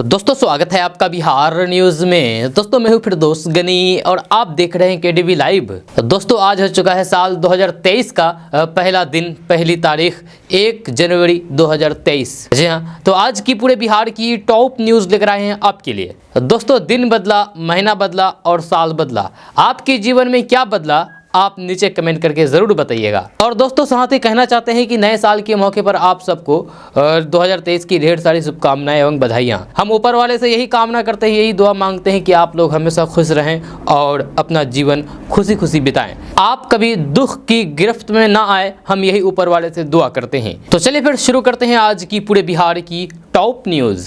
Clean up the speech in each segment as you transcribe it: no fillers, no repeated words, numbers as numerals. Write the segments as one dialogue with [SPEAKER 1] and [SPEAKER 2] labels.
[SPEAKER 1] दोस्तों स्वागत है आपका बिहार न्यूज में। दोस्तों मैं हूं फिरदौस गनी और आप देख रहे हैं केडीवी लाइव। दोस्तों आज हो चुका है साल 2023 का पहला दिन, पहली तारीख 1 जनवरी 2023। जी हाँ, तो आज की पूरे बिहार की टॉप न्यूज लेकर आए हैं आपके लिए। दोस्तों दिन बदला, महीना बदला और साल बदला, आपके जीवन में क्या बदला आप नीचे कमेंट करके जरूर बताइएगा। और दोस्तों साथ ही कहना चाहते हैं कि नए साल के मौके पर आप सबको 2023 की ढेर सारी शुभकामनाएं एवं बधाइयां। हम ऊपर वाले से यही कामना करते हैं, यही दुआ मांगते हैं कि आप लोग हमेशा खुश रहें और अपना जीवन खुशी खुशी बिताएं, आप कभी दुख की गिरफ्त में ना आए, हम यही ऊपर वाले से दुआ करते हैं। तो चलिए फिर शुरू करते हैं आज की पूरे बिहार की टॉप न्यूज।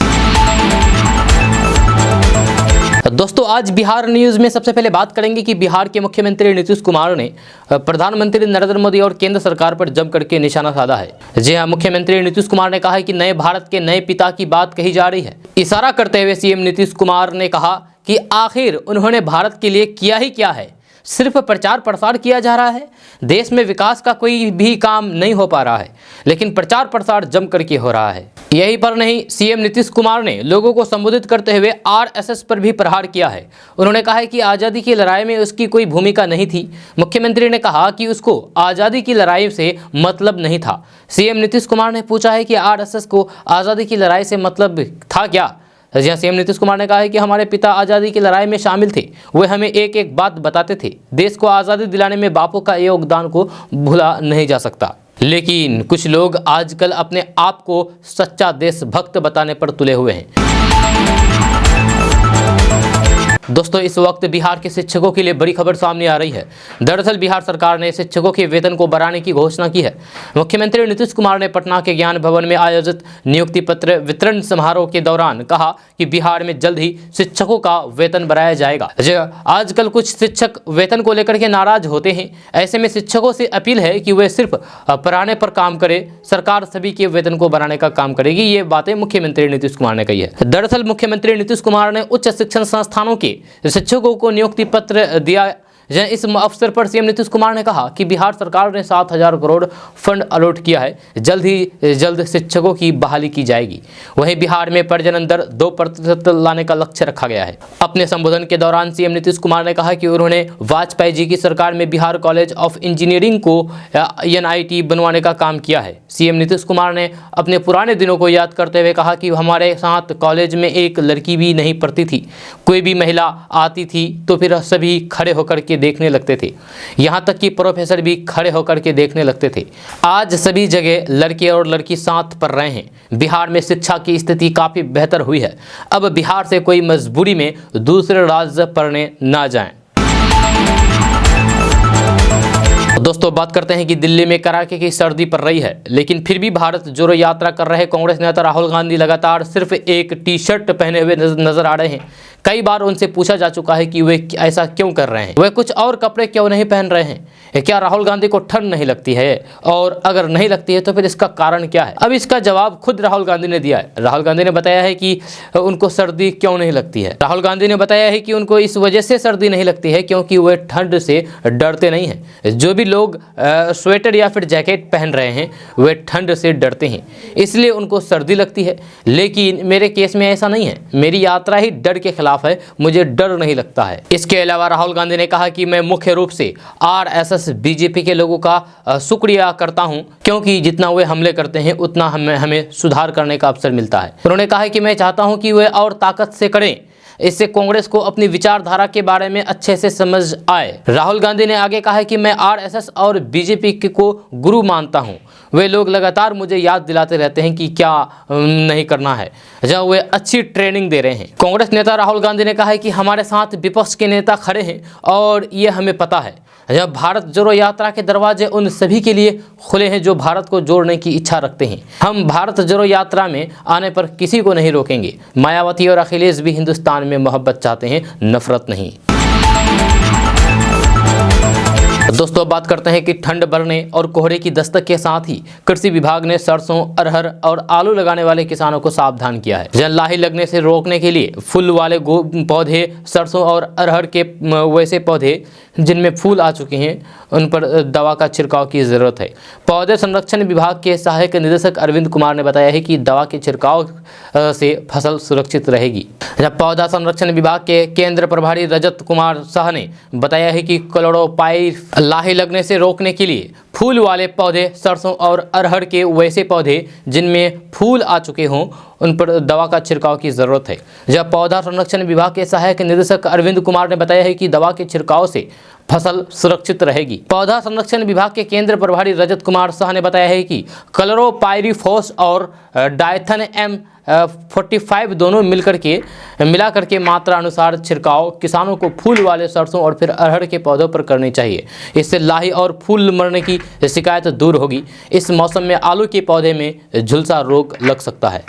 [SPEAKER 1] दोस्तों आज बिहार न्यूज में सबसे पहले बात करेंगे कि बिहार के मुख्यमंत्री नीतीश कुमार ने प्रधानमंत्री नरेंद्र मोदी और केंद्र सरकार पर जम करके निशाना साधा है। जी हां, मुख्यमंत्री नीतीश कुमार ने कहा है कि नए भारत के नए पिता की बात कही जा रही है। इशारा करते हुए सीएम नीतीश कुमार ने कहा कि आखिर उन्होंने भारत के लिए किया ही क्या है, सिर्फ प्रचार प्रसार किया जा रहा है। देश में विकास का कोई भी काम नहीं हो पा रहा है, लेकिन प्रचार प्रसार जम करके हो रहा है। यही पर नहीं, सीएम नीतीश कुमार ने लोगों को संबोधित करते हुए आरएसएस पर भी प्रहार किया है। उन्होंने कहा है कि आज़ादी की लड़ाई में उसकी कोई भूमिका नहीं थी। मुख्यमंत्री ने कहा कि उसको आज़ादी की लड़ाई से मतलब नहीं था। सीएम नीतीश कुमार ने पूछा है कि आरएसएस को आज़ादी की लड़ाई से मतलब था क्या। जहाँ सीएम नीतीश कुमार ने कहा है कि हमारे पिता आज़ादी की लड़ाई में शामिल थे, वे हमें एक एक बात बताते थे। देश को आज़ादी दिलाने में बापू का योगदान को भूला नहीं जा सकता। लेकिन कुछ लोग आजकल अपने आप को सच्चा देशभक्त बताने पर तुले हुए हैं। दोस्तों इस वक्त बिहार के शिक्षकों के लिए बड़ी खबर सामने आ रही है। दरअसल बिहार सरकार ने शिक्षकों के वेतन को बढ़ाने की घोषणा की है। मुख्यमंत्री नीतीश कुमार ने पटना के ज्ञान भवन में आयोजित नियुक्ति पत्र वितरण समारोह के दौरान कहा कि बिहार में जल्द ही शिक्षकों का वेतन बढ़ाया जाएगा। आजकल कुछ शिक्षक वेतन को लेकर के नाराज होते हैं। ऐसे में शिक्षकों से अपील है कि वे सिर्फ पढ़ाने पर काम करें, सरकार सभी के वेतन को बढ़ाने का काम करेगी। ये बातें मुख्यमंत्री नीतीश कुमार ने कही है। दरअसल मुख्यमंत्री नीतीश कुमार ने उच्च शिक्षण संस्थानों के शिक्षकों को नियुक्ति पत्र दिया। इस अवसर पर सीएम नीतीश कुमार ने कहा कि बिहार सरकार ने 7,000 करोड़ फंड अलॉट किया है, जल्द ही जल्द शिक्षकों की बहाली की जाएगी। वहीं बिहार में प्रजनन दर 2% लाने का लक्ष्य रखा गया है। अपने संबोधन के दौरान सीएम नीतीश कुमार ने कहा कि उन्होंने वाजपेयी जी की सरकार में बिहार कॉलेज ऑफ इंजीनियरिंग को NIT बनवाने का काम किया है। सीएम नीतीश कुमार ने अपने पुराने दिनों को याद करते हुए कहा कि हमारे साथ कॉलेज में एक लड़की भी नहीं पढ़ती थी, कोई भी महिला आती थी तो फिर सभी खड़े होकर के देखने लगते थे, यहाँ तक कि प्रोफेसर भी खड़े होकर के देखने लगते थे। आज सभी जगह लड़के और लड़की साथ पढ़ रहे हैं। बिहार में शिक्षा की स्थिति काफ़ी बेहतर हुई है। अब बिहार से कोई मजबूरी में दूसरे राज्य पढ़ने ना जाएं। दोस्तों बात करते हैं कि दिल्ली में कड़ाके की सर्दी पड़ रही है, लेकिन फिर भी भारत जोड़ो यात्रा कर रहे कांग्रेस नेता राहुल गांधी लगातार सिर्फ एक टी-शर्ट पहने हुए नजर आ रहे हैं। कई बार उनसे पूछा जा चुका है कि वे ऐसा क्यों कर रहे हैं, वे कुछ और कपड़े क्यों नहीं पहन रहे हैं। क्या राहुल गांधी को ठंड नहीं लगती है, और अगर नहीं लगती है तो फिर इसका कारण क्या है। अब इसका जवाब खुद राहुल गांधी ने दिया है। राहुल गांधी ने बताया है कि उनको सर्दी क्यों नहीं लगती है। राहुल गांधी ने बताया है कि उनको इस वजह से सर्दी नहीं लगती है क्योंकि वे ठंड से डरते नहीं हैं। जो भी लोग स्वेटर या फिर जैकेट पहन रहे हैं वे ठंड से डरते हैं, इसलिए उनको सर्दी लगती है। लेकिन मेरे केस में ऐसा नहीं है, मेरी यात्रा ही डर के खिलाफ है, मुझे डर नहीं लगता है। इसके अलावा राहुल गांधी ने कहा कि मैं मुख्य रूप से RSS बीजेपी के लोगों का शुक्रिया करता हूं, क्योंकि जितना वे हमले करते हैं उतना हमें सुधार करने का अवसर मिलता है। उन्होंने कहा कि मैं चाहता हूं कि वे और ताकत से करें, इससे कांग्रेस को अपनी विचारधारा के बारे में अच्छे से समझ आए। राहुल गांधी ने आगे कहा कि मैं RSS और बीजेपी को गुरु मानता हूं। वे लोग लगातार मुझे याद दिलाते रहते हैं कि क्या नहीं करना है, जब वे अच्छी ट्रेनिंग दे रहे हैं। कांग्रेस नेता राहुल गांधी ने कहा है कि हमारे साथ विपक्ष के नेता खड़े हैं और ये हमें पता है। जब भारत जोड़ो यात्रा के दरवाजे उन सभी के लिए खुले हैं जो भारत को जोड़ने की इच्छा रखते हैं। हम भारत जोड़ो यात्रा में आने पर किसी को नहीं रोकेंगे। मायावती और अखिलेश भी हिंदुस्तान में मोहब्बत चाहते हैं, नफरत नहीं। दोस्तों बात करते हैं कि ठंड बढ़ने और कोहरे की दस्तक के साथ ही कृषि विभाग ने सरसों, अरहर और आलू लगाने वाले किसानों को सावधान किया है। लाही लगने से रोकने के लिए फूल वाले पौधे, सरसों और अरहर के वैसे पौधे जिनमें फूल आ चुके हैं उन पर दवा का छिड़काव की ज़रूरत है। पौधे संरक्षण विभाग के सहायक निदेशक अरविंद कुमार ने बताया है कि दवा के छिड़काव से फसल सुरक्षित रहेगी। जब पौधा संरक्षण विभाग के केंद्र प्रभारी रजत कुमार शाह ने बताया है कि क्लोरोपाइरिफॉस लाही लगने से रोकने के लिए फूल वाले पौधे, सरसों और अरहर के वैसे पौधे जिनमें फूल आ चुके हों उन पर दवा का छिड़काव की ज़रूरत है। जब पौधा संरक्षण विभाग के सहायक निदेशक अरविंद कुमार ने बताया है कि दवा के छिड़काव से फसल सुरक्षित रहेगी। पौधा संरक्षण विभाग के केंद्र प्रभारी रजत कुमार शाह ने बताया है कि क्लोरोपाइरिफॉस और डायथन M45 दोनों मिला करके मात्रा अनुसार छिड़काव किसानों को फूल वाले सरसों और फिर अरहर के पौधों पर करनी चाहिए। इससे लाही और फूल मरने की शिकायत दूर होगी। इस मौसम में आलू के पौधे में झुलसा रोग लग सकता है।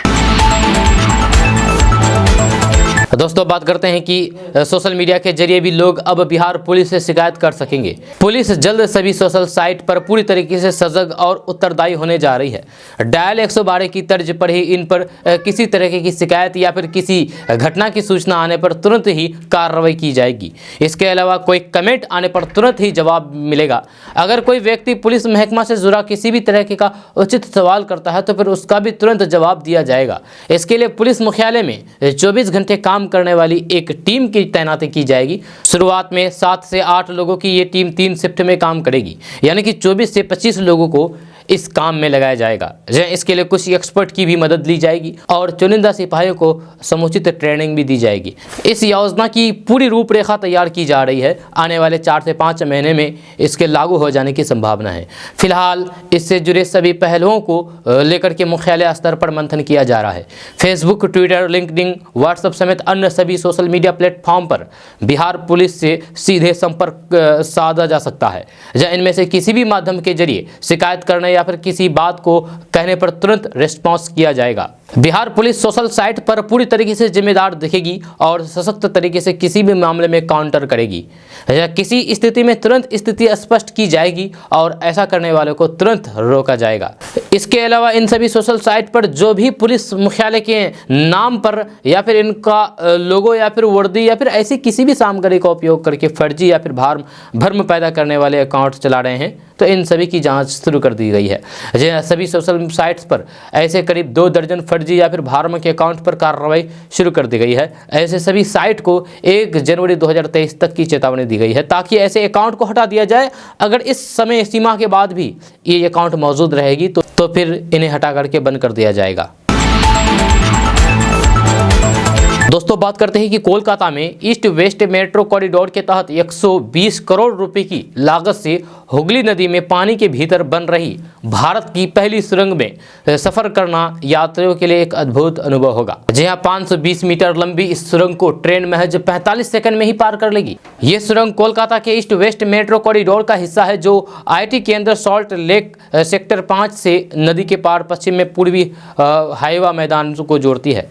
[SPEAKER 1] दोस्तों बात करते हैं कि सोशल मीडिया के जरिए भी लोग अब बिहार पुलिस से शिकायत कर सकेंगे। पुलिस जल्द सभी सोशल साइट पर पूरी तरीके से सजग और उत्तरदायी होने जा रही है। डायल 112 की तर्ज पर ही इन पर किसी तरह की शिकायत या फिर किसी घटना की सूचना आने पर तुरंत ही कार्रवाई की जाएगी। इसके अलावा कोई कमेंट आने पर तुरंत ही जवाब मिलेगा। अगर कोई व्यक्ति पुलिस महकमा से जुड़ा किसी भी तरह का उचित सवाल करता है तो फिर उसका भी तुरंत जवाब दिया जाएगा। इसके लिए पुलिस मुख्यालय में 24 घंटे काम करने वाली एक टीम की तैनाती की जाएगी। शुरुआत में 7 से 8 लोगों की ये टीम 3 शिफ्ट में काम करेगी, यानी कि 24 से 25 लोगों को इस काम में लगाया जाएगा। इसके लिए कुछ एक्सपर्ट की भी मदद ली जाएगी और चुनिंदा सिपाहियों को समुचित ट्रेनिंग भी दी जाएगी। इस योजना की पूरी रूपरेखा तैयार की जा रही है। आने वाले 4 से 5 महीने में इसके लागू हो जाने की संभावना है। फिलहाल इससे जुड़े सभी पहलुओं को लेकर के मुख्यालय स्तर पर मंथन किया जा रहा है। फेसबुक, ट्विटर, लिंक्डइन, व्हाट्सएप समेत अन्य सभी सोशल मीडिया प्लेटफॉर्म पर बिहार पुलिस से सीधे संपर्क साधा जा सकता है। इनमें से किसी भी माध्यम के जरिए शिकायत करने या फिर किसी बात को कहने पर तुरंत रिस्पॉन्स किया जाएगा। बिहार पुलिस सोशल साइट पर पूरी तरीके से जिम्मेदार दिखेगी और सशक्त तरीके से किसी भी मामले में काउंटर करेगी। किसी स्थिति में तुरंत स्थिति स्पष्ट की जाएगी और ऐसा करने वालों को तुरंत रोका जाएगा। इसके अलावा इन सभी सोशल साइट पर जो भी पुलिस मुख्यालय के नाम पर या फिर इनका लोगो या फिर वर्दी या फिर ऐसी किसी भी सामग्री का उपयोग करके फर्जी या फिर भ्रम पैदा करने वाले अकाउंट चला रहे हैं तो इन सभी की जांच शुरू कर दी गई है। सभी सोशल साइट्स पर ऐसे करीब 2 दर्जन फर्जी या फिर भ्रामक के अकाउंट पर कार्रवाई शुरू कर दी गई है। ऐसे सभी साइट को 1 जनवरी 2023 तक की चेतावनी दी गई है ताकि ऐसे अकाउंट को हटा दिया जाए। अगर इस समय सीमा के बाद भी ये अकाउंट मौजूद रहेगी तो फिर इन्हें हटा करके बंद कर दिया जाएगा। दोस्तों बात करते हैं कि कोलकाता में ईस्ट वेस्ट मेट्रो कॉरिडोर के तहत 120 करोड़ रुपए की लागत से हुगली नदी में पानी के भीतर बन रही भारत की पहली सुरंग में सफर करना यात्रियों के लिए एक अद्भुत अनुभव होगा। जहां 520 मीटर लंबी इस सुरंग को ट्रेन महज 45 सेकंड में ही पार कर लेगी। ये सुरंग कोलकाता के ईस्ट वेस्ट मेट्रो कॉरिडोर का हिस्सा है जो IIT केंद्र सॉल्ट लेक सेक्टर 5 से नदी के पार पश्चिम में पूर्वी हाईवा मैदान को जोड़ती है।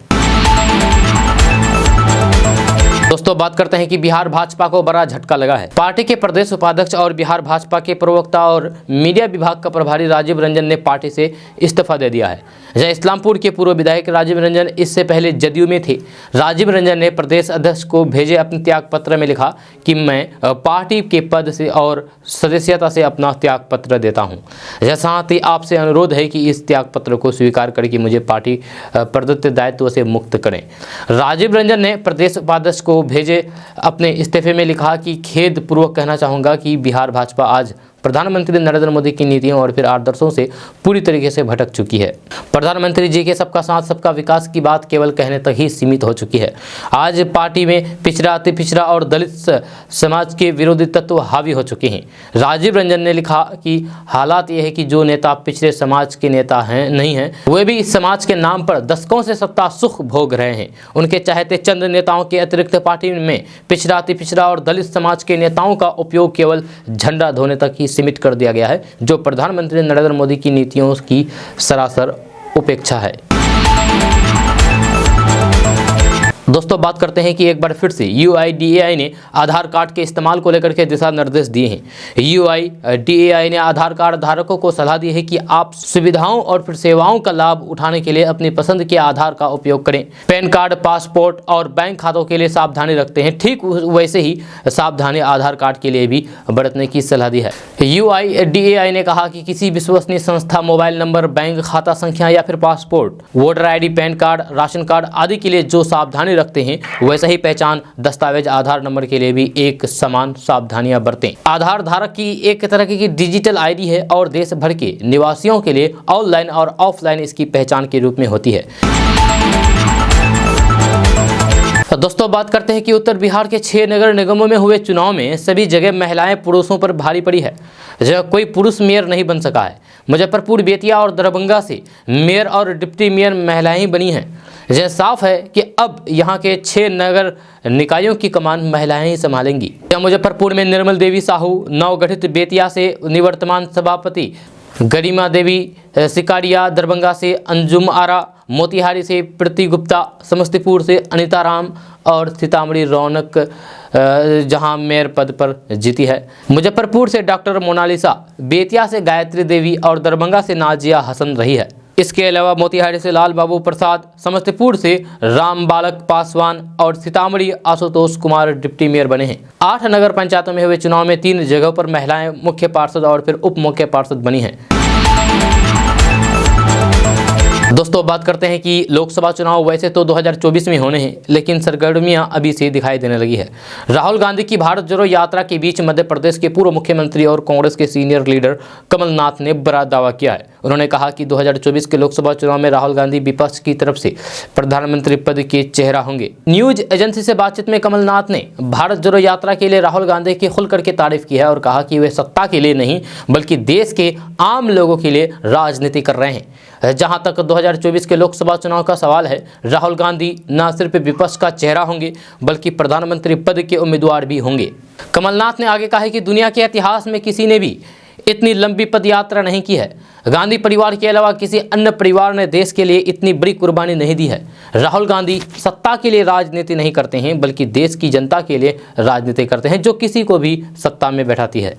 [SPEAKER 1] दोस्तों बात करते हैं कि बिहार भाजपा को बड़ा झटका लगा है। पार्टी के प्रदेश उपाध्यक्ष और बिहार भाजपा के प्रवक्ता और मीडिया विभाग का प्रभारी राजीव रंजन ने पार्टी से इस्तीफा दे दिया है। इस्लामपुर के पूर्व विधायक राजीव रंजन इससे पहले जदयू में थे। राजीव रंजन ने प्रदेश अध्यक्ष को भेजे अपने त्याग पत्र में लिखा कि मैं पार्टी के पद से और सदस्यता से अपना त्याग पत्र देता हूँ। साथ ही आपसे अनुरोध है कि इस त्याग पत्र को स्वीकार करके मुझे पार्टी प्रदत्त दायित्व से मुक्त करें। राजीव रंजन ने प्रदेश उपाध्यक्ष को भेजे अपने इस्तीफे में लिखा कि खेद पूर्वक कहना चाहूँगा कि बिहार भाजपा आज प्रधानमंत्री नरेंद्र मोदी की नीतियों और फिर आदर्शों से पूरी तरीके से भटक चुकी है। प्रधानमंत्री जी के सबका साथ सबका विकास की बात केवल कहने तक ही सीमित हो चुकी है। आज पार्टी में पिछड़ा, अति पिछड़ा और दलित समाज के विरोधी तत्व हावी हो चुके हैं। राजीव रंजन ने लिखा कि हालात यह है कि जो नेता पिछड़े समाज के नेता हैं नहीं हैं, वे भी इस समाज के नाम पर दशकों से सत्ता सुख भोग रहे हैं। उनके चाहते चंद नेताओं के अतिरिक्त पार्टी में पिछड़ा, अति पिछड़ा और दलित समाज के नेताओं का उपयोग केवल झंडा धोने तक ही सीमित कर दिया गया है, जो प्रधानमंत्री नरेंद्र मोदी की नीतियों की सरासर उपेक्षा है। दोस्तों बात करते हैं कि एक बार फिर से UIDAI ने आधार कार्ड के इस्तेमाल को लेकर के दिशा निर्देश दिए हैं। UIDAI ने आधार कार्ड धारकों को सलाह दी है कि आप सुविधाओं और फिर सेवाओं का लाभ उठाने के लिए अपनी पसंद के आधार का उपयोग करें। पैन कार्ड, पासपोर्ट और बैंक खातों के लिए सावधानी रखते हैं, ठीक वैसे ही सावधानी आधार कार्ड के लिए भी बरतने की सलाह दी है। UIDAI ने कहा कि किसी विश्वसनीय संस्था मोबाइल नंबर, बैंक खाता संख्या या फिर passport, voter ID, pan card, ration card आदि के लिए जो सावधानी रखते हैं वैसा ही पहचान दस्तावेज आधार नंबर के लिए भी एक समान सावधानियां बरतें। आधार धारक की एक तरह की डिजिटल ID है और देश भर के निवासियों के लिए ऑनलाइन और ऑफलाइन इसकी पहचान के रूप में होती है। तो दोस्तों बात करते हैं कि उत्तर बिहार के 6 नगर निगमों में हुए चुनाव में सभी जगह महिलाएं पुरुषों पर भारी पड़ी है। जगह कोई पुरुष मेयर नहीं बन सका है। मुजफ्फरपुर, बेतिया और दरभंगा से मेयर और डिप्टी मेयर महिलाएं ही बनी हैं। यह साफ है कि अब यहां के 6 नगर निकायों की कमान महिलाएं ही संभालेंगी। मुजफ्फरपुर में निर्मल देवी साहू नवगठित, बेतिया से निवर्तमान सभापति गरिमा देवी सिकारिया, दरभंगा से अंजुम आरा, मोतिहारी से प्रीति गुप्ता, समस्तीपुर से अनिता राम और सीतामढ़ी रौनक जहां मेयर पद पर जीती है। मुजफ्फरपुर से डॉक्टर मोनालिसा, बेतिया से गायत्री देवी और दरभंगा से नाजिया हसन रही है। इसके अलावा मोतिहारी से लाल बाबू प्रसाद, समस्तीपुर से राम बालक पासवान और सीतामढ़ी आशुतोष कुमार डिप्टी मेयर बने हैं। 8 नगर पंचायतों में हुए चुनाव में 3 जगहों पर महिलाएं मुख्य पार्षद और फिर उप मुख्य पार्षद बनी हैं। दोस्तों बात करते हैं कि लोकसभा चुनाव वैसे तो 2024 में होने हैं, लेकिन सरगर्मियां अभी से दिखाई देने लगी है। राहुल गांधी की भारत जोड़ो यात्रा के बीच मध्य प्रदेश के पूर्व मुख्यमंत्री और कांग्रेस के सीनियर लीडर कमलनाथ ने बड़ा दावा किया है। उन्होंने कहा कि 2024 के लोकसभा चुनाव में राहुल गांधी विपक्ष की तरफ से प्रधानमंत्री पद के चेहरा होंगे। न्यूज एजेंसी से बातचीत में कमलनाथ ने भारत जोड़ो यात्रा के लिए राहुल गांधी की खुल करके तारीफ की है और कहा कि वे सत्ता के लिए नहीं बल्कि देश के आम लोगों के लिए राजनीति कर रहे हैं। जहां तक 2024 के लोकसभा चुनाव का सवाल है, राहुल गांधी न सिर्फ विपक्ष का चेहरा होंगे बल्कि प्रधानमंत्री पद के उम्मीदवार भी होंगे। कमलनाथ ने आगे कहा है कि दुनिया के इतिहास में किसी ने भी इतनी लंबी पद यात्रा नहीं की है। गांधी परिवार के अलावा किसी अन्य परिवार ने देश के लिए इतनी बड़ी कुर्बानी नहीं दी है। राहुल गांधी सत्ता के लिए राजनीति नहीं करते हैं बल्कि देश की जनता के लिए राजनीति करते हैं, जो किसी को भी सत्ता में बैठाती है।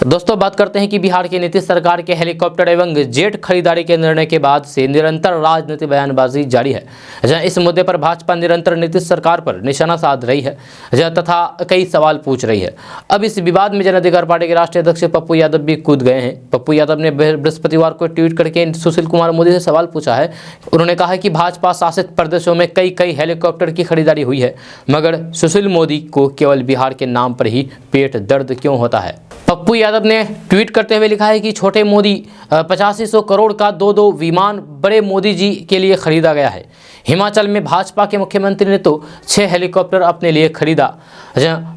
[SPEAKER 1] दोस्तों बात करते हैं कि बिहार की नीतीश सरकार के हेलीकॉप्टर एवं जेट खरीदारी के निर्णय के बाद से निरंतर राजनीतिक बयानबाजी जारी है। जहां इस मुद्दे पर भाजपा निरंतर नीतीश सरकार पर निशाना साध रही है तथा कई सवाल पूछ रही है। अब इस विवाद में जन अधिकार पार्टी के राष्ट्रीय अध्यक्ष पप्पू यादव भी कूद गए हैं। पप्पू यादव ने बृहस्पतिवार को ट्वीट करके सुशील कुमार मोदी से सवाल पूछा है। उन्होंने कहा कि भाजपा शासित प्रदेशों में कई हेलीकॉप्टर की खरीदारी हुई है, मगर सुशील मोदी को केवल बिहार के नाम पर ही पेट दर्द क्यों होता है। पप्पू यादव ने ट्वीट करते हुए लिखा है कि छोटे मोदी 8500 करोड़ का 2 विमान बड़े मोदी जी के लिए खरीदा गया है। हिमाचल में भाजपा के मुख्यमंत्री ने तो 6 हेलीकॉप्टर अपने लिए खरीदा।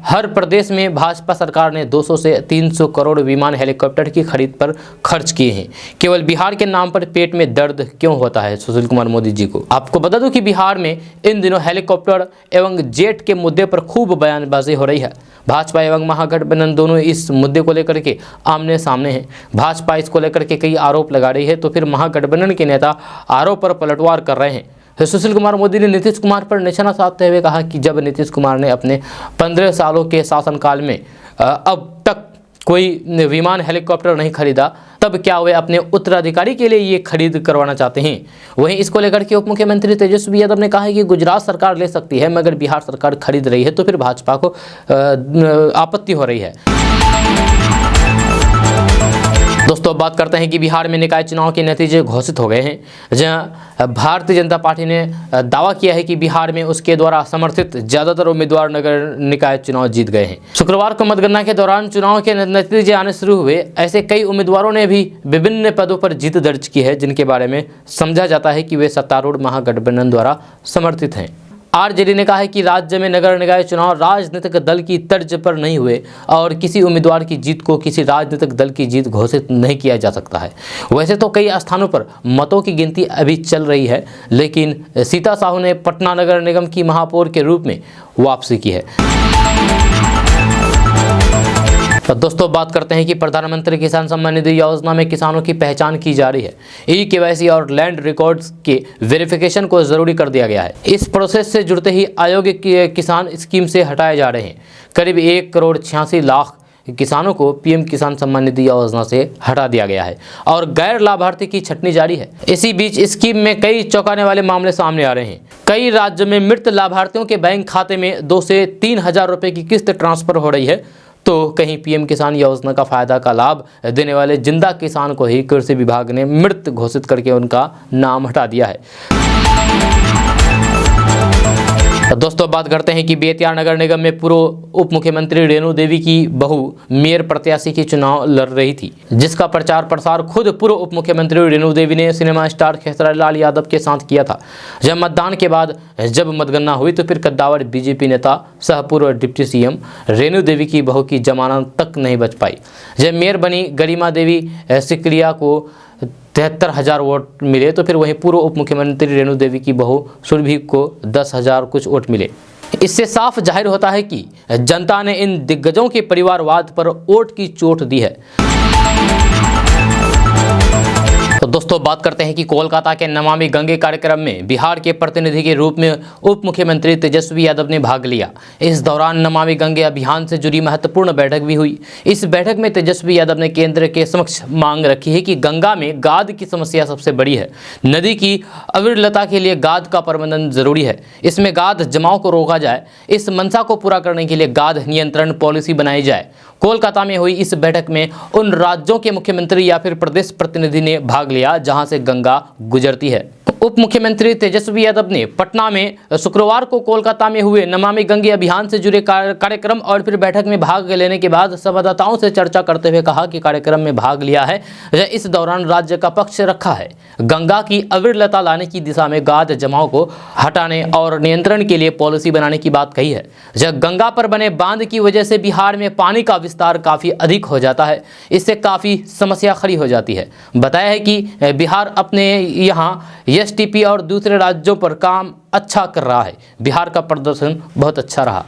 [SPEAKER 1] हर प्रदेश में भाजपा सरकार ने 200 से 300 करोड़ विमान हेलीकॉप्टर की खरीद पर खर्च किए हैं। केवल बिहार के नाम पर पेट में दर्द क्यों होता है सुशील कुमार मोदी जी को। आपको बता दूं कि बिहार में इन दिनों हेलीकॉप्टर एवं जेट के मुद्दे पर खूब बयानबाजी हो रही है। भाजपा एवं महागठबंधन दोनों इस मुद्दे को लेकर के आमने सामने हैं। भाजपा इसको लेकर के कई आरोप लगा रही है, तो फिर महागठबंधन के नेता आरोप पर पलटवार कर रहे हैं। सुशील कुमार मोदी ने नीतीश कुमार पर निशाना साधते हुए कहा कि जब नीतीश कुमार ने अपने 15 सालों के शासनकाल में अब तक कोई विमान हेलीकॉप्टर नहीं खरीदा, तब क्या वे अपने उत्तराधिकारी के लिए ये खरीद करवाना चाहते हैं। वहीं इसको लेकर के उप मुख्यमंत्री तेजस्वी यादव ने कहा है कि गुजरात सरकार ले सकती है, मगर बिहार सरकार खरीद रही है, तो फिर भाजपा को आपत्ति हो रही है। दोस्तों बात करते हैं कि बिहार में निकाय चुनाव के नतीजे घोषित हो गए हैं। जहां भारतीय जनता पार्टी ने दावा किया है कि बिहार में उसके द्वारा समर्थित ज्यादातर उम्मीदवार नगर निकाय चुनाव जीत गए हैं। शुक्रवार को मतगणना के दौरान चुनाव के नतीजे आने शुरू हुए। ऐसे कई उम्मीदवारों ने भी विभिन्न पदों पर जीत दर्ज की है, जिनके बारे में समझा जाता है कि वे सत्तारूढ़ महागठबंधन द्वारा समर्थित हैं। आरजेडी ने कहा है कि राज्य में नगर निकाय चुनाव राजनीतिक दल की तर्ज पर नहीं हुए और किसी उम्मीदवार की जीत को किसी राजनीतिक दल की जीत घोषित नहीं किया जा सकता है। वैसे तो कई स्थानों पर मतों की गिनती अभी चल रही है, लेकिन सीता साहू ने पटना नगर निगम की महापौर के रूप में वापसी की है। तो दोस्तों बात करते हैं कि प्रधानमंत्री किसान सम्मान निधि योजना में किसानों की पहचान की जा रही है। ई-केवाईसी और लैंड रिकॉर्ड्स के वेरिफिकेशन को जरूरी कर दिया गया है। इस प्रोसेस से जुड़ते ही अयोग्य किसान स्कीम से हटाए जा रहे हैं। करीब 1,86,00,000 किसानों को पीएम किसान सम्मान निधि योजना से हटा दिया गया है और गैर लाभार्थी की छटनी जारी है। इसी बीच स्कीम में कई चौंकाने वाले मामले सामने आ रहे हैं। कई राज्यों में मृत लाभार्थियों के बैंक खाते में 2 से 3 हजार रुपए की किस्त ट्रांसफर हो रही है, तो कहीं पीएम किसान योजना का फायदा का लाभ देने वाले जिंदा किसान को ही कृषि विभाग ने मृत घोषित करके उनका नाम हटा दिया है। तो दोस्तों बात करते हैं कि बेतिया नगर निगम में पूर्व उप मुख्यमंत्री रेणु देवी की बहू मेयर प्रत्याशी की चुनाव लड़ रही थी, जिसका प्रचार प्रसार खुद पूर्व उप मुख्यमंत्री रेणु देवी ने सिनेमा स्टार खेसारी लाल यादव के साथ किया था। जब मतदान के बाद जब मतगणना हुई तो फिर कद्दावर बीजेपी नेता सह पूर्व डिप्टी सीएम रेणु देवी की बहू की जमानत तक नहीं बच पाई। जब मेयर बनी गरिमा देवी सिकरिया को 73,000 वोट मिले तो फिर वहीं पूर्व उप मुख्यमंत्री रेणु देवी की बहू सुरभि को 10,000 कुछ वोट मिले। इससे साफ जाहिर होता है कि जनता ने इन दिग्गजों के परिवारवाद पर वोट की चोट दी है। तो दोस्तों बात करते हैं कि कोलकाता के नमामि गंगे कार्यक्रम में बिहार के प्रतिनिधि के रूप में उप मुख्यमंत्री तेजस्वी यादव ने भाग लिया। इस दौरान नमामि गंगे अभियान से जुड़ी महत्वपूर्ण बैठक भी हुई। इस बैठक में तेजस्वी यादव ने केंद्र के समक्ष मांग रखी है कि गंगा में गाद की समस्या सबसे बड़ी है। नदी की अविरलता के लिए गाद का प्रबंधन जरूरी है। इसमें गाद जमाव को रोका जाए। इस मंशा को पूरा करने के लिए गाद नियंत्रण पॉलिसी बनाई जाए। कोलकाता में हुई इस बैठक में उन राज्यों के मुख्यमंत्री या फिर प्रदेश प्रतिनिधि ने भाग लिया जहां से गंगा गुजरती है। उप मुख्यमंत्री तेजस्वी यादव ने पटना में शुक्रवार को कोलकाता में हुए नमामि गंगे अभियान से जुड़े कार्यक्रम और फिर बैठक में भाग लेने के बाद संवाददाताओं से चर्चा करते हुए कहा कि कार्यक्रम में भाग लिया है, इस दौरान राज्य का पक्ष रखा है। गंगा की अविरलता लाने की दिशा में गाद जमाव को हटाने और नियंत्रण के लिए पॉलिसी बनाने की बात कही है। जब गंगा पर बने बांध की वजह से बिहार में पानी का विस्तार काफ़ी अधिक हो जाता है, इससे काफ़ी समस्या खड़ी हो जाती है। बताया है कि बिहार अपने यहाँ एसटीपी और दूसरे राज्यों पर काम अच्छा कर रहा है। बिहार का प्रदर्शन बहुत अच्छा रहा।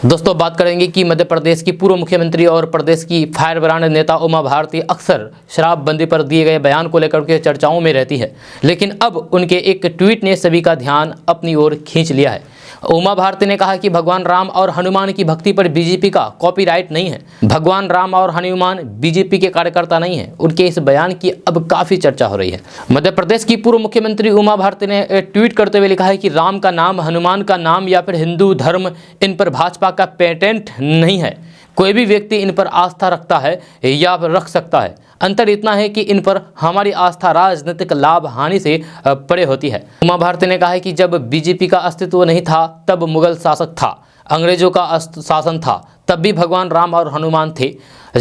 [SPEAKER 1] दोस्तों बात करेंगे कि मध्य प्रदेश की पूर्व मुख्यमंत्री और प्रदेश की फायर ब्रांड नेता उमा भारती अक्सर शराबबंदी पर दिए गए बयान को लेकर के चर्चाओं में रहती है, लेकिन अब उनके एक ट्वीट ने सभी का ध्यान अपनी ओर खींच लिया है। उमा भारती ने कहा कि भगवान राम और हनुमान की भक्ति पर बीजेपी का कॉपीराइट नहीं है। भगवान राम और हनुमान बीजेपी के कार्यकर्ता नहीं है। उनके इस बयान की अब काफ़ी चर्चा हो रही है। मध्य प्रदेश की पूर्व मुख्यमंत्री उमा भारती ने ट्वीट करते हुए लिखा है कि राम का नाम, हनुमान का नाम या फिर हिंदू धर्म, इन पर भाजपा का पेटेंट नहीं है। कोई भी व्यक्ति इन पर आस्था रखता है या रख सकता है। अंतर इतना है कि इन पर हमारी आस्था राजनीतिक लाभ हानि से परे होती है। उमा भारती ने कहा है कि जब बीजेपी का अस्तित्व नहीं था तब मुगल शासक था, अंग्रेजों का शासन था, तब भी भगवान राम और हनुमान थे।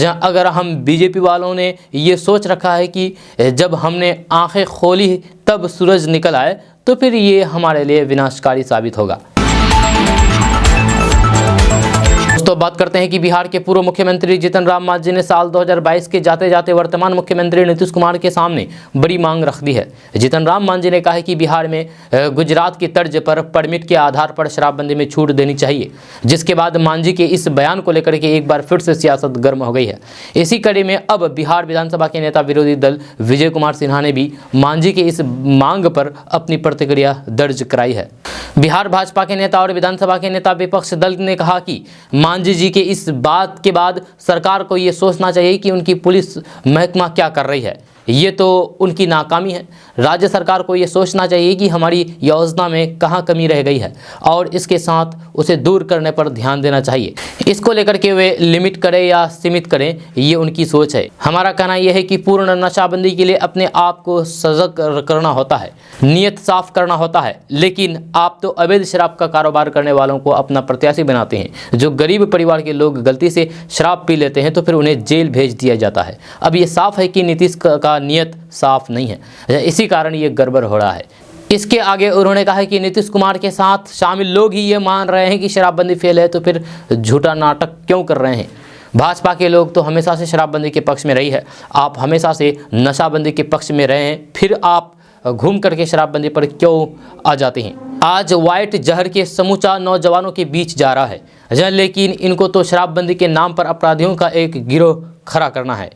[SPEAKER 1] अगर हम बीजेपी वालों ने ये सोच रखा है कि जब हमने आंखें खोली तब सूरज निकल आए, तो फिर ये हमारे लिए विनाशकारी साबित होगा। दोस्तों बात करते हैं कि बिहार के पूर्व मुख्यमंत्री जीतन राम मांझी ने साल 2022 के जाते जाते वर्तमान मुख्यमंत्री नीतीश कुमार के सामने बड़ी मांग रख दी है। जीतन राम मांझी ने कहा है कि बिहार में गुजरात की तर्ज पर परमिट के आधार पर शराबबंदी में छूट देनी चाहिए, जिसके बाद मांझी के इस बयान को लेकर के एक बार फिर से सियासत गर्म हो गई है। इसी कड़ी में अब बिहार विधानसभा के नेता विरोधी दल विजय कुमार सिन्हा ने भी मांझी के इस मांग पर अपनी प्रतिक्रिया दर्ज कराई है। बिहार भाजपा के नेता और विधानसभा के नेता विपक्ष दल ने कहा कि मांझी जी के इस बात के बाद सरकार को ये सोचना चाहिए कि उनकी पुलिस महकमा क्या कर रही है। ये तो उनकी नाकामी है। राज्य सरकार को ये सोचना चाहिए कि हमारी योजना में कहाँ कमी रह गई है और इसके साथ उसे दूर करने पर ध्यान देना चाहिए। इसको लेकर के वे लिमिट करें या सीमित करें, ये उनकी सोच है। हमारा कहना यह है कि पूर्ण नशाबंदी के लिए अपने आप को सजग करना होता है, नीयत साफ करना होता है, लेकिन आप तो अवैध शराब का कारोबार करने वालों को अपना प्रत्याशी बनाते हैं। जो गरीब परिवार के लोग गलती से शराब पी लेते हैं तो फिर उन्हें जेल भेज दिया जाता है। अब ये साफ है कि नीतीश का नियत साफ नहीं है, इसी कारण ये गड़बड़ हो रहा है। इसके आगे उन्होंने कहा कि नीतीश कुमार के साथ शामिल लोग ही ये मान रहे हैं कि शराबबंदी फेल है, तो फिर झूठा नाटक क्यों कर रहे हैं। भाजपा के लोग तो हमेशा से शराबबंदी के पक्ष में रही है, आप हमेशा से नशाबंदी के पक्ष में रहे हैं, फिर आप घूम करके शराबबंदी पर क्यों आ जाते हैं। आज व्हाइट जहर के समूचा नौजवानों के बीच जा रहा है। लेकिन इनको तो शराबबंदी के नाम पर अपराधियों का एक गिरोह खड़ा करना है।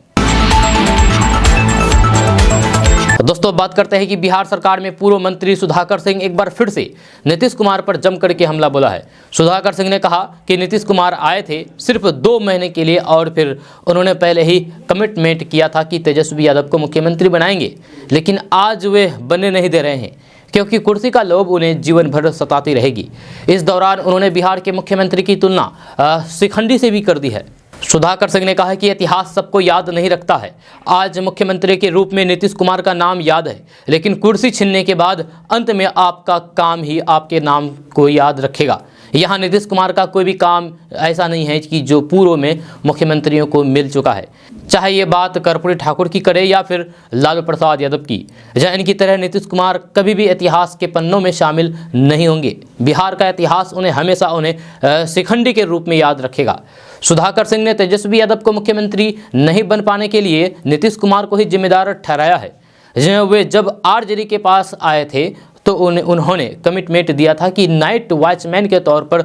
[SPEAKER 1] दोस्तों बात करते हैं कि बिहार सरकार में पूर्व मंत्री सुधाकर सिंह एक बार फिर से नीतीश कुमार पर जम करके हमला बोला है। सुधाकर सिंह ने कहा कि नीतीश कुमार आए थे सिर्फ 2 महीने के लिए और फिर उन्होंने पहले ही कमिटमेंट किया था कि तेजस्वी यादव को मुख्यमंत्री बनाएंगे, लेकिन आज वे बनने नहीं दे रहे हैं क्योंकि कुर्सी का लोभ उन्हें जीवन भर सताती रहेगी। इस दौरान उन्होंने बिहार के मुख्यमंत्री की तुलना शिखंडी से भी कर दी है। सुधाकर सिंह ने कहा कि इतिहास सबको याद नहीं रखता है। आज मुख्यमंत्री के रूप में नीतीश कुमार का नाम याद है, लेकिन कुर्सी छीनने के बाद अंत में आपका काम ही आपके नाम को याद रखेगा। यहाँ नीतीश कुमार का कोई भी काम ऐसा नहीं है कि जो पूर्व में मुख्यमंत्रियों को मिल चुका है, चाहे ये बात कर्पूरी ठाकुर की करे या फिर लालू प्रसाद यादव की। इनकी तरह नीतीश कुमार कभी भी इतिहास के पन्नों में शामिल नहीं होंगे। बिहार का इतिहास उन्हें हमेशा शिखंडी के रूप में याद रखेगा। सुधाकर सिंह ने तेजस्वी यादव को मुख्यमंत्री नहीं बन पाने के लिए नीतीश कुमार को ही जिम्मेदार ठहराया है। वे जब आरजेडी के पास आए थे तो उन्होंने कमिटमेंट दिया था कि नाइट वॉचमैन के तौर पर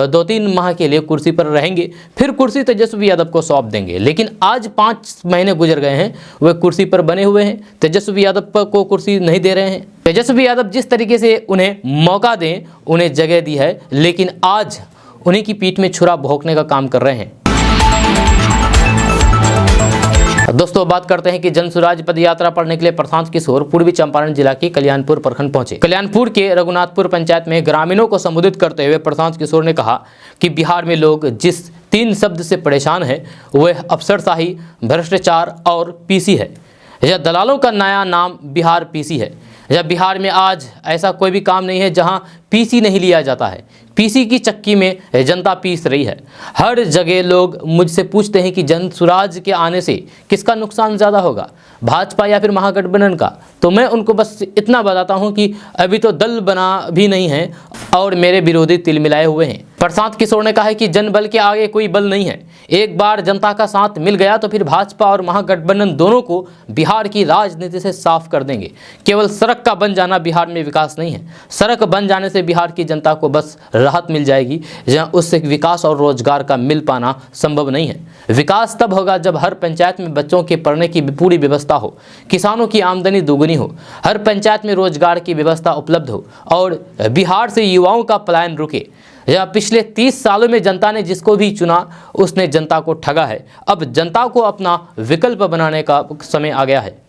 [SPEAKER 1] 2-3 माह के लिए कुर्सी पर रहेंगे, फिर कुर्सी तेजस्वी यादव को सौंप देंगे। लेकिन आज 5 महीने गुजर गए हैं, वे कुर्सी पर बने हुए हैं, तेजस्वी यादव को कुर्सी नहीं दे रहे हैं। तेजस्वी यादव जिस तरीके से उन्हें मौका दें, उन्हें जगह दी है, लेकिन आज उन्हीं की पीठ में छुरा भोंकने का काम कर रहे हैं। दोस्तों बात करते हैं कि जनसुराज पद यात्रा पर निकले प्रशांत किशोर पूर्वी चंपारण जिला के कल्याणपुर प्रखंड पहुंचे। कल्याणपुर के रघुनाथपुर पंचायत में ग्रामीणों को संबोधित करते हुए प्रशांत किशोर ने कहा कि बिहार में लोग जिस 3 शब्द से परेशान है वह अफसरशाही, भ्रष्टाचार और पीसी है। यह दलालों का नया नाम बिहार पीसी है। बिहार में आज ऐसा कोई भी काम नहीं है जहां पीसी नहीं लिया जाता है। पीसी की चक्की में जनता पीस रही है। हर जगह लोग मुझसे पूछते हैं कि जनसुराज के आने से किसका नुकसान ज़्यादा होगा, भाजपा या फिर महागठबंधन का। तो मैं उनको बस इतना बताता हूं कि अभी तो दल बना भी नहीं है और मेरे विरोधी तिल मिलाए हुए हैं। प्रशांत किशोर ने कहा है कि जनबल के आगे कोई बल नहीं है। एक बार जनता का साथ मिल गया तो फिर भाजपा और महागठबंधन दोनों को बिहार की राजनीति से साफ कर देंगे। केवल सड़क का बन जाना बिहार में विकास नहीं है। सड़क बन जाने से बिहार की जनता को बस राहत मिल जाएगी, जहां उससे विकास और रोजगार का मिल पाना संभव नहीं है। विकास तब होगा जब हर पंचायत में बच्चों के पढ़ने की पूरी व्यवस्था हो, किसानों की आमदनी दोगुनी हो, हर पंचायत में रोजगार की व्यवस्था उपलब्ध हो और बिहार से युवाओं का पलायन रुके। पिछले 30 सालों में जनता ने जिसको भी चुना उसने जनता को ठगा है। अब जनता को अपना विकल्प बनाने का समय आ गया है।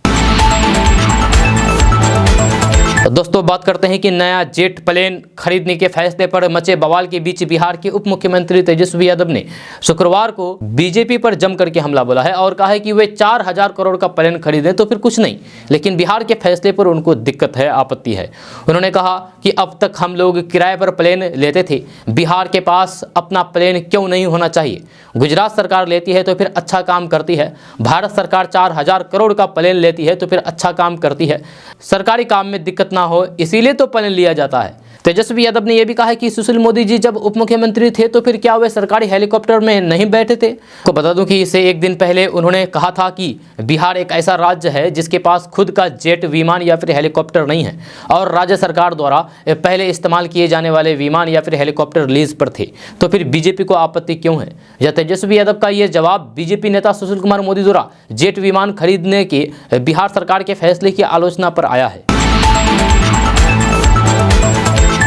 [SPEAKER 1] दोस्तों बात करते हैं कि नया जेट प्लेन खरीदने के फैसले पर मचे बवाल के बीच बिहार के उप मुख्यमंत्री तेजस्वी यादव ने शुक्रवार को बीजेपी पर जम करके हमला बोला है और कहा है कि वे 4000 करोड़ का प्लेन खरीदें तो फिर कुछ नहीं, लेकिन बिहार के फैसले पर उनको दिक्कत है, आपत्ति है। उन्होंने कहा कि अब तक हम लोग किराए पर प्लेन लेते थे, बिहार के पास अपना प्लेन क्यों नहीं होना चाहिए? गुजरात सरकार लेती है तो फिर अच्छा काम करती है, भारत सरकार 4000 करोड़ का प्लेन लेती है तो फिर अच्छा काम करती है। सरकारी काम में दिक्कत ना हो इसीलिए तो प्लेन लिया जाता है। तेजस्वी यादव ने यह भी कहा है कि सुशील मोदी जी जब उप मुख्यमंत्री थे तो फिर क्या वे सरकारी हेलीकॉप्टर में नहीं बैठे थे? तो बता दूं कि इससे एक दिन पहले उन्होंने कहा था कि बिहार एक ऐसा राज्य है जिसके पास खुद का जेट विमान या फिर हेलीकॉप्टर नहीं है और राज्य सरकार द्वारा पहले इस्तेमाल किए जाने वाले विमान या फिर हेलीकॉप्टर लीज पर थे। तो फिर बीजेपी को आपत्ति क्यों है? या तेजस्वी यादव का यह जवाब बीजेपी नेता सुशील कुमार मोदी द्वारा जेट विमान खरीदने के बिहार सरकार के फैसले की आलोचना पर आया है।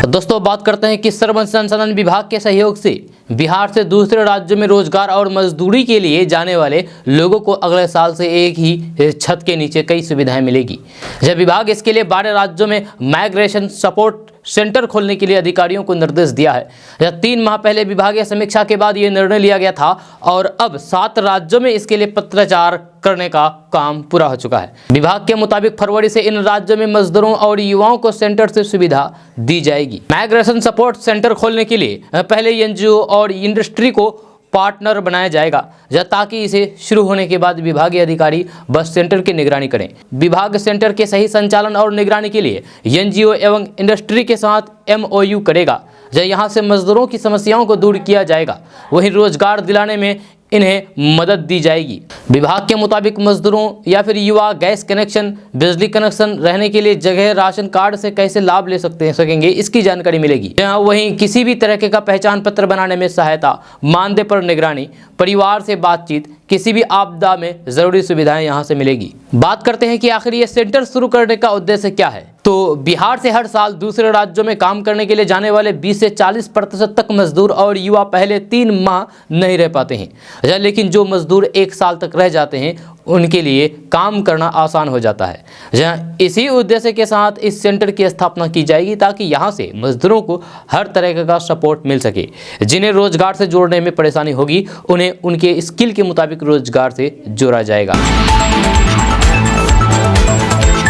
[SPEAKER 1] दोस्तों बात करते हैं कि श्रम संसाधन विभाग के सहयोग से बिहार से दूसरे राज्यों में रोजगार और मजदूरी के लिए जाने वाले लोगों को अगले साल से एक ही छत के नीचे कई सुविधाएं मिलेगी। जब विभाग इसके लिए 12 राज्यों में माइग्रेशन सपोर्ट सेंटर खोलने के लिए अधिकारियों को निर्देश दिया है। 3 माह पहले विभागीय समीक्षा के बाद ये निर्णय लिया गया था और अब 7 राज्यों में इसके लिए पत्राचार करने का काम पूरा हो चुका है। विभाग के मुताबिक फरवरी से इन राज्यों में मजदूरों और युवाओं को सेंटर से सुविधा दी जाएगी। माइग्रेशन सपोर्ट सेंटर खोलने के लिए पहले एनजीओ और इंडस्ट्री को पार्टनर बनाया जाएगा ताकि इसे शुरू होने के बाद विभागीय अधिकारी बस सेंटर की निगरानी करें। विभाग सेंटर के सही संचालन और निगरानी के लिए एनजीओ एवं इंडस्ट्री के साथ MOU करेगा। यहाँ से मजदूरों की समस्याओं को दूर किया जाएगा। वहीं रोजगार दिलाने में इन्हें मदद दी जाएगी। विभाग के मुताबिक मजदूरों या फिर युवा गैस कनेक्शन, बिजली कनेक्शन, रहने के लिए जगह, राशन कार्ड से कैसे लाभ ले सकेंगे, इसकी जानकारी मिलेगी। यहाँ वहीं किसी भी तरह का पहचान पत्र बनाने में सहायता, मानदेय पर निगरानी, परिवार से बातचीत, किसी भी आपदा में जरूरी सुविधाएं यहां से मिलेगी। बात करते हैं कि आखिर ये सेंटर शुरू करने का उद्देश्य क्या है। तो बिहार से हर साल दूसरे राज्यों में काम करने के लिए जाने वाले 20 से 40% तक मजदूर और युवा पहले 3 माह नहीं रह पाते हैं, लेकिन जो मजदूर 1 साल तक रह जाते हैं उनके लिए काम करना आसान हो जाता है। जहाँ इसी उद्देश्य के साथ इस सेंटर की स्थापना की जाएगी ताकि यहाँ से मजदूरों को हर तरह का सपोर्ट मिल सके। जिन्हें रोजगार से जोड़ने में परेशानी होगी उन्हें उनके स्किल के मुताबिक रोजगार से जोड़ा जाएगा।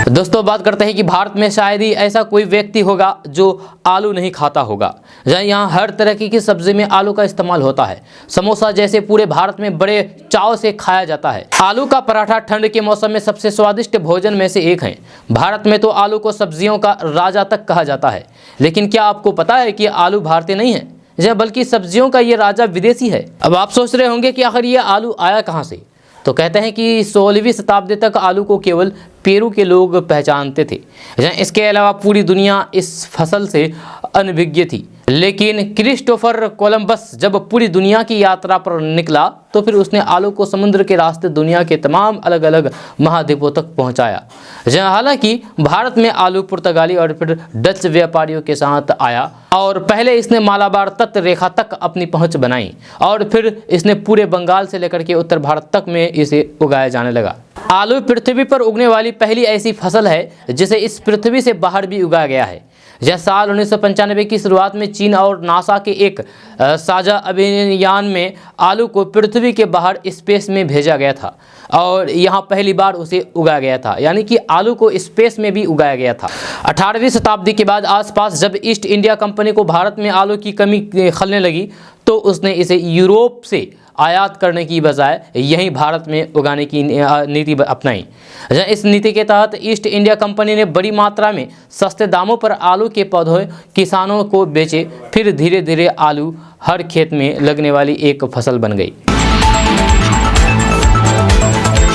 [SPEAKER 1] दोस्तों बात करते हैं कि भारत में शायद ही ऐसा कोई व्यक्ति होगा जो आलू नहीं खाता होगा। जहाँ यहाँ हर तरह की सब्जी में आलू का इस्तेमाल होता है। समोसा जैसे पूरे भारत में बड़े चाव से खाया जाता है। आलू का पराठा ठंड के मौसम में सबसे स्वादिष्ट भोजन में से एक है। भारत में तो आलू को सब्जियों का राजा तक कहा जाता है। लेकिन क्या आपको पता है कि आलू भारतीय नहीं है, बल्कि सब्जियों का ये राजा विदेशी है। अब आप सोच रहे होंगे कि आखिर ये आलू आया कहाँ से। तो कहते हैं कि 16वीं शताब्दी तक आलू को केवल पेरू के लोग पहचानते थे। इसके अलावा पूरी दुनिया इस फसल से अनभिज्ञ थी। लेकिन क्रिस्टोफर कोलंबस जब पूरी दुनिया की यात्रा पर निकला तो फिर उसने आलू को समुद्र के रास्ते दुनिया के तमाम अलग अलग महाद्वीपों तक पहुंचाया। हालांकि भारत में आलू पुर्तगाली और फिर डच व्यापारियों के साथ आया और पहले इसने मालाबार तट रेखा तक अपनी पहुंच बनाई और फिर इसने पूरे बंगाल से लेकर के उत्तर भारत तक में इसे उगाया जाने लगा। आलू पृथ्वी पर उगने वाली पहली ऐसी फसल है जिसे इस पृथ्वी से बाहर भी उगाया गया है। साल 1995 की शुरुआत में चीन और नासा के एक साझा अभियान में आलू को पृथ्वी के बाहर स्पेस में भेजा गया था और यहाँ पहली बार उसे उगाया गया था, यानी कि आलू को स्पेस में भी उगाया गया था। 18वीं शताब्दी के बाद आसपास जब ईस्ट इंडिया कंपनी को भारत में आलू की कमी खलने लगी तो उसने इसे यूरोप से आयात करने की बजाय यहीं भारत में उगाने की नीति अपनाई। इस नीति के तहत ईस्ट इंडिया कंपनी ने बड़ी मात्रा में सस्ते दामों पर आलू के पौधे किसानों को बेचे। फिर धीरे धीरे आलू हर खेत में लगने वाली एक फसल बन गई।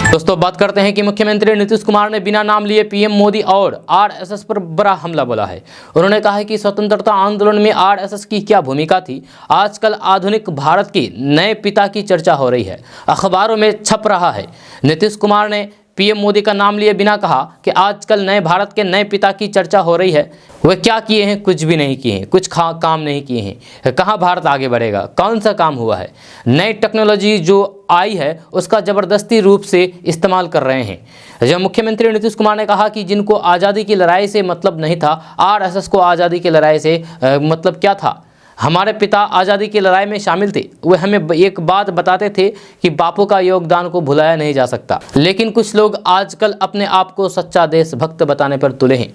[SPEAKER 1] दोस्तों बात करते हैं कि मुख्यमंत्री नीतीश कुमार ने बिना नाम लिए पीएम मोदी और आरएसएस पर बड़ा हमला बोला है। उन्होंने कहा है कि स्वतंत्रता आंदोलन में आरएसएस की क्या भूमिका थी। आजकल आधुनिक भारत के नए पिता की चर्चा हो रही है, अखबारों में छप रहा है। नीतीश कुमार ने पीएम मोदी का नाम लिए बिना कहा कि आजकल नए भारत के नए पिता की चर्चा हो रही है। वे क्या किए हैं? कुछ भी नहीं किए हैं, कुछ काम नहीं किए हैं। कहाँ भारत आगे बढ़ेगा? कौन सा काम हुआ है? नई टेक्नोलॉजी जो आई है उसका ज़बरदस्ती रूप से इस्तेमाल कर रहे हैं। जब मुख्यमंत्री नीतीश कुमार ने कहा कि जिनको आज़ादी की लड़ाई से मतलब नहीं था, आरएसएस को आज़ादी की लड़ाई से मतलब क्या था। हमारे पिता आज़ादी की लड़ाई में शामिल थे। वे हमें एक बात बताते थे कि बापू का योगदान को भुलाया नहीं जा सकता। लेकिन कुछ लोग आजकल अपने आप को सच्चा देशभक्त बताने पर तुले हैं।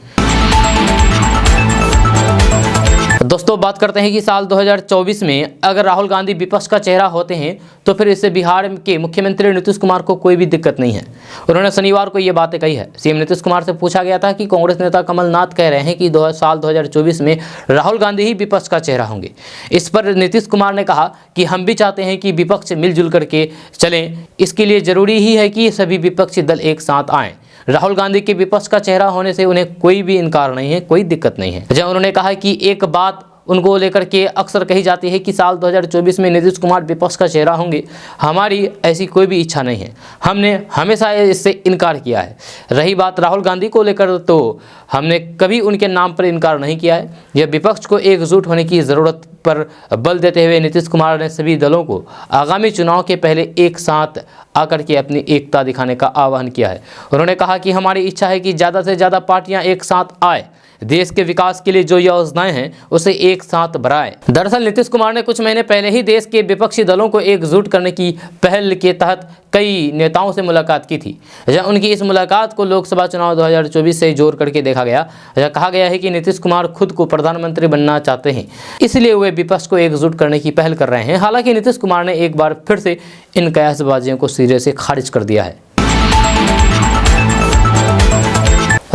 [SPEAKER 1] दोस्तों बात करते हैं कि साल 2024 में अगर राहुल गांधी विपक्ष का चेहरा होते हैं तो फिर इससे बिहार के मुख्यमंत्री नीतीश कुमार को कोई भी दिक्कत नहीं है। उन्होंने शनिवार को ये बातें कही है। सीएम नीतीश कुमार से पूछा गया था कि कांग्रेस नेता कमलनाथ कह रहे हैं कि साल 2024 में राहुल गांधी ही विपक्ष का चेहरा होंगे। इस पर नीतीश कुमार ने कहा कि हम भी चाहते हैं कि विपक्ष मिलजुल करके चलें। इसके लिए ज़रूरी ही है कि सभी विपक्षी दल एक साथ आएँ। राहुल गांधी के विपक्ष का चेहरा होने से उन्हें कोई भी इनकार नहीं है, कोई दिक्कत नहीं है। जब उन्होंने कहा कि एक बात उनको लेकर के अक्सर कही जाती है कि साल 2024 में नीतीश कुमार विपक्ष का चेहरा होंगे, हमारी ऐसी कोई भी इच्छा नहीं है। हमने हमेशा इससे इनकार किया है। रही बात राहुल गांधी को लेकर तो हमने कभी उनके नाम पर इनकार नहीं किया है। यह विपक्ष को एकजुट होने की ज़रूरत पर बल देते हुए नीतीश कुमार ने सभी दलों को आगामी चुनाव के पहले एक साथ आकर के अपनी एकता दिखाने का आह्वान किया है। उन्होंने कहा कि हमारी इच्छा है कि ज़्यादा से ज़्यादा पार्टियां एक साथ आए, देश के विकास के लिए जो योजनाएं हैं उसे एक साथ बढ़ाएं। दरअसल नीतीश कुमार ने कुछ महीने पहले ही देश के विपक्षी दलों को एकजुट करने की पहल के तहत कई नेताओं से मुलाकात की थी। उनकी इस मुलाकात को लोकसभा चुनाव 2024 से जोड़ करके देखा गया। कहा गया है कि नीतीश कुमार खुद को प्रधानमंत्री बनना चाहते हैं, इसलिए वे विपक्ष को एकजुट करने की पहल कर रहे हैं। हालांकि नीतीश कुमार ने एक बार फिर से इन कयासबाजियों को सिरे से खारिज कर दिया है।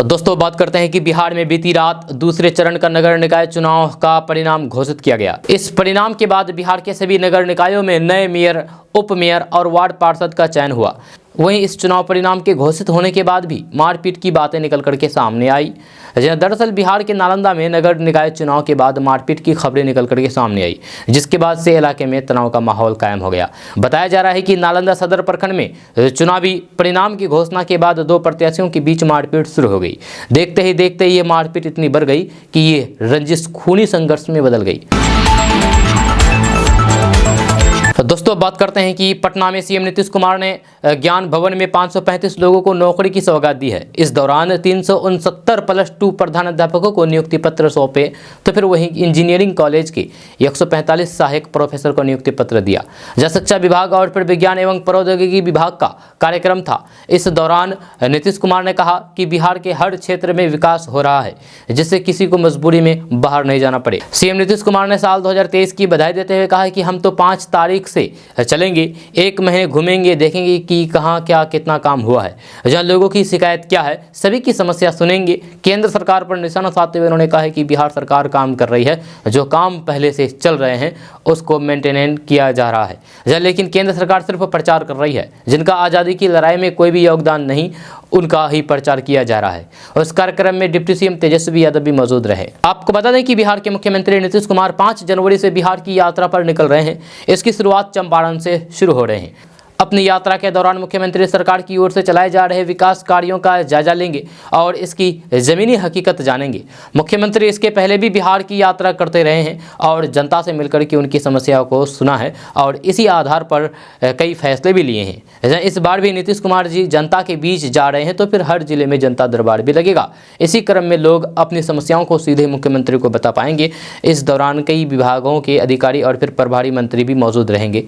[SPEAKER 1] दोस्तों बात करते हैं कि बिहार में बीती रात दूसरे चरण का नगर निकाय चुनाव का परिणाम घोषित किया गया। इस परिणाम के बाद बिहार के सभी नगर निकायों में नए मेयर, उप मेयर और वार्ड पार्षद का चयन हुआ। वहीं इस चुनाव परिणाम के घोषित होने के बाद भी मारपीट की बातें निकल करके सामने आई। दरअसल बिहार के नालंदा में नगर निकाय चुनाव के बाद मारपीट की खबरें निकल करके सामने आई, जिसके बाद से इलाके में तनाव का माहौल कायम हो गया। बताया जा रहा है कि नालंदा सदर प्रखंड में चुनावी परिणाम की घोषणा के बाद दो प्रत्याशियों के बीच मारपीट शुरू हो गई। देखते ही ये मारपीट इतनी बढ़ गई कि ये रंजिश खूनी संघर्ष में बदल गई। दोस्तों बात करते हैं कि पटना में सीएम नीतीश कुमार ने ज्ञान भवन में 535 लोगों को नौकरी की सौगात दी है। इस दौरान 369 +2 प्रधानाध्यापकों को नियुक्ति पत्र सौंपे, तो फिर वहीं इंजीनियरिंग कॉलेज के 145 सहायक प्रोफेसर को नियुक्ति पत्र दिया। जहाँ शिक्षा विभाग और फिर विज्ञान एवं प्रौद्योगिकी विभाग का कार्यक्रम था। इस दौरान नीतीश कुमार ने कहा कि बिहार के हर क्षेत्र में विकास हो रहा है, जिससे किसी को मजबूरी में बाहर नहीं जाना पड़े। सीएम नीतीश कुमार ने साल 2023 की बधाई देते हुए कहा कि हम तो 5 तारीख से चलेंगे, 1 महीने घूमेंगे, देखेंगे कि कहां क्या कितना काम हुआ है, जहां लोगों की शिकायत क्या है, सभी की समस्या सुनेंगे। केंद्र सरकार पर निशाना साधते हुए उन्होंने कहा है कि बिहार सरकार काम कर रही है, जो काम पहले से चल रहे हैं उसको मेंटेन किया जा रहा है। लेकिन केंद्र सरकार सिर्फ प्रचार कर रही है। जिनका आज़ादी की लड़ाई में कोई भी योगदान नहीं, उनका ही प्रचार किया जा रहा है। उस कार्यक्रम में डिप्टी सीएम तेजस्वी यादव भी मौजूद रहे। आपको बता दें कि बिहार के मुख्यमंत्री नीतीश कुमार 5 जनवरी से बिहार की यात्रा पर निकल रहे हैं। इसकी शुरुआत चंपारण से शुरू हो रहे हैं। अपनी यात्रा के दौरान मुख्यमंत्री सरकार की ओर से चलाए जा रहे विकास कार्यों का जायजा लेंगे और इसकी जमीनी हकीकत जानेंगे। मुख्यमंत्री इसके पहले भी बिहार की यात्रा करते रहे हैं और जनता से मिलकर के उनकी समस्याओं को सुना है और इसी आधार पर कई फैसले भी लिए हैं। इस बार भी नीतीश कुमार जी जनता के बीच जा रहे हैं, तो फिर हर जिले में जनता दरबार भी लगेगा। इसी क्रम में लोग अपनी समस्याओं को सीधे मुख्यमंत्री को बता पाएंगे। इस दौरान कई विभागों के अधिकारी और फिर प्रभारी मंत्री भी मौजूद रहेंगे।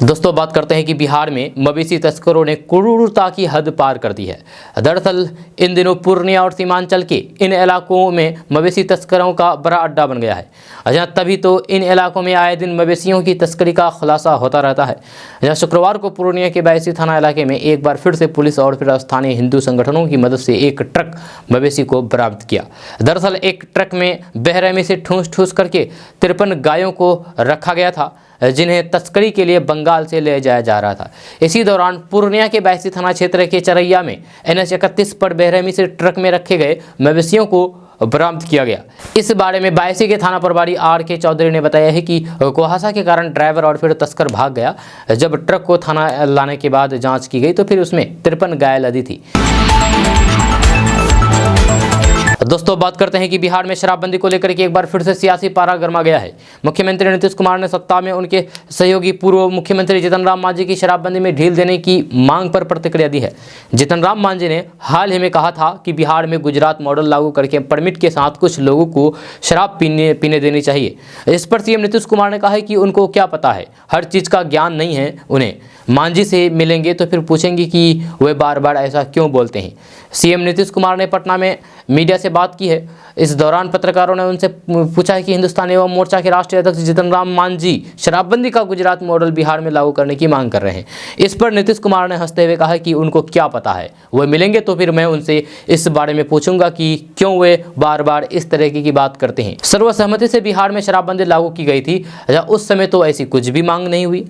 [SPEAKER 1] दोस्तों बात करते हैं कि बिहार में मवेशी तस्करों ने क्रूरता की हद पार कर दी है। दरअसल इन दिनों पूर्णिया और सीमांचल के इन इलाकों में मवेशी तस्करों का बड़ा अड्डा बन गया है। तभी तो इन इलाकों में आए दिन मवेशियों की तस्करी का खुलासा होता रहता है। शुक्रवार को पूर्णिया के बैसी थाना इलाके में एक बार फिर से पुलिस और फिर स्थानीय हिंदू संगठनों की मदद से एक ट्रक मवेशी को बरामद किया। दरअसल एक ट्रक में बेरहमी से ठूस करके 53 गायों को रखा गया था, जिन्हें तस्करी के लिए बंगाल से ले जाया जा रहा था। इसी दौरान पूर्णिया के बैसी थाना क्षेत्र के चरैया में NH 31 पर बेरहमी से ट्रक में रखे गए मवेशियों को बरामद किया गया। इस बारे में बैसी के थाना प्रभारी RK चौधरी ने बताया है कि कुहासा के कारण ड्राइवर और फिर तस्कर भाग गया। जब ट्रक को थाना लाने के बाद जांच की गई तो फिर उसमें 53 गाय लदी थी। दोस्तों बात करते हैं कि बिहार में शराबबंदी को लेकर के एक बार फिर से सियासी पारा गर्मा गया है। मुख्यमंत्री नीतीश कुमार ने सत्ता में उनके सहयोगी पूर्व मुख्यमंत्री जीतन राम मांझी की शराबबंदी में ढील देने की मांग पर प्रतिक्रिया दी है। जीतन राम मांझी ने हाल ही में कहा था कि बिहार में गुजरात मॉडल लागू करके परमिट के साथ कुछ लोगों को शराब पीने देनी चाहिए। इस पर सीएम नीतीश कुमार ने कहा है कि उनको क्या पता है, हर चीज़ का ज्ञान नहीं है उन्हें। मांझी से मिलेंगे तो फिर पूछेंगे कि वे बार बार ऐसा क्यों बोलते हैं। सीएम नीतीश कुमार ने पटना में मीडिया से बात की है। इस दौरान पत्रकारों ने उनसे पूछा है कि हिंदुस्तान एवं मोर्चा के राष्ट्रीय अध्यक्ष जीतन राम मांझी शराबबंदी का गुजरात मॉडल बिहार में लागू करने की मांग कर रहे हैं। इस पर नीतीश कुमार ने हंसते हुए कहा कि उनको क्या पता है, वो मिलेंगे तो फिर मैं उनसे इस बारे में पूछूंगा कि क्यों वे बार बार इस तरह की बात करते हैं। सर्वसम्मति से बिहार में शराबबंदी लागू की गई थी, उस समय तो ऐसी कुछ भी मांग नहीं हुई।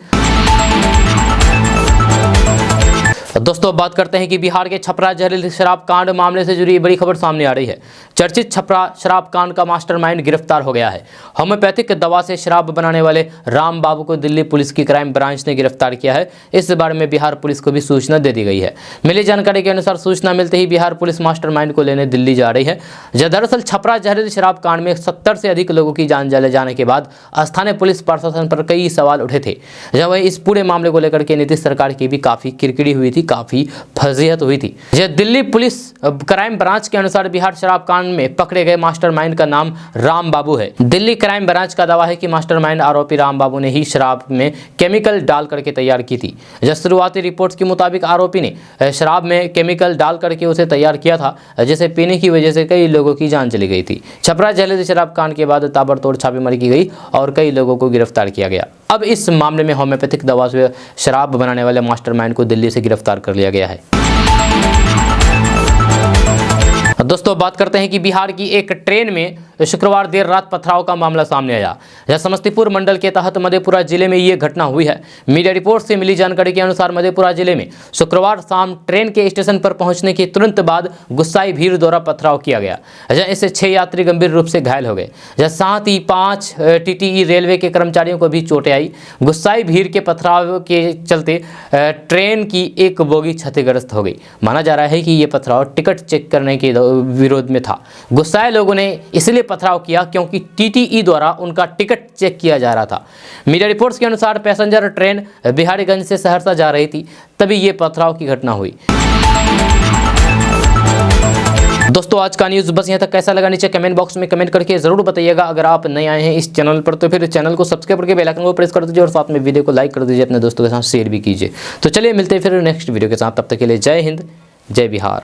[SPEAKER 1] दोस्तों बात करते हैं कि बिहार के छपरा जहरीली शराब कांड मामले से जुड़ी बड़ी खबर सामने आ रही है। चर्चित छपरा शराब कांड का मास्टरमाइंड गिरफ्तार हो गया है। होम्योपैथिक दवा से शराब बनाने वाले राम बाबू को दिल्ली पुलिस की क्राइम ब्रांच ने गिरफ्तार किया है। इस बारे में बिहार पुलिस को भी सूचना दे दी गई है। मिली जानकारी के अनुसार सूचना मिलते ही बिहार पुलिस मास्टरमाइंड को लेने दिल्ली जा रही है। दरअसल छपरा जहरीली शराब कांड में 70 से अधिक लोगों की जान चले जाने के बाद स्थानीय पुलिस प्रशासन पर कई सवाल उठे थे। जब इस पूरे मामले को लेकर के नीतीश सरकार की भी काफ़ी किरकिरी हुई थी, काफ़ी फजीहत हुई थी। दिल्ली पुलिस क्राइम ब्रांच के अनुसार बिहार शराब कांड में पकड़े गए मास्टरमाइंड का नाम राम बाबू है। दिल्ली क्राइम ब्रांच का दावा है कि मास्टरमाइंड आरोपी राम बाबू ने ही शराब में केमिकल डाल करके तैयार की थी। शुरुआती रिपोर्ट्स के मुताबिक आरोपी ने शराब में केमिकल डाल करके उसे तैयार किया था, जिसे पीने की वजह से कई लोगों की जान चली गई थी। छपरा जहरीली शराब कांड के बाद ताबड़तोड़ छापेमारी की गई और कई लोगों को गिरफ्तार किया गया। अब इस मामले में होम्योपैथिक दवा से शराब बनाने वाले मास्टरमाइंड को दिल्ली से गिरफ्तार कर लिया गया है। दोस्तों बात करते हैं कि बिहार की एक ट्रेन में शुक्रवार देर रात पथराव का मामला सामने आया। यह समस्तीपुर मंडल के तहत मधेपुरा जिले में ये घटना हुई है। मीडिया रिपोर्ट से मिली जानकारी के अनुसार मधेपुरा जिले में शुक्रवार शाम ट्रेन के स्टेशन पर पहुंचने के तुरंत बाद गुस्साई भीड़ द्वारा पथराव किया गया, इससे 6 यात्री गंभीर रूप से घायल हो गए। साथ ही 5 TTE रेलवे के कर्मचारियों को भी चोटें आई। गुस्साई भीड़ के पथराव के चलते ट्रेन की एक बोगी क्षतिग्रस्त हो गई। माना जा रहा है कि ये पथराव टिकट चेक करने के विरोध में था। गुस्साए लोगों ने इसलिए पथराव किया क्योंकि TTE द्वारा उनका टिकट चेक किया जा रहा था। मीडिया रिपोर्ट्स के अनुसार पैसेंजर ट्रेन बिहारीगंज से सहरसा जा रही थी, तभी ये पथराव की घटना हुई। दोस्तों आज का न्यूज़ बस यहाँ तक। कैसा लगा नीचे कमेंट बॉक्स में कमेंट करके जरूर बताइएगा। अगर आप नए आए हैं इस चैनल पर तो फिर चैनल को सब्सक्राइब करके बेल आइकन को प्रेस कर दीजिए और साथ में वीडियो को लाइक कर दीजिए, अपने दोस्तों के साथ शेयर भी कीजिए। तो चलिए मिलते हैं फिर नेक्स्ट वीडियो के साथ, तब तक के लिए जय हिंद, जय बिहार।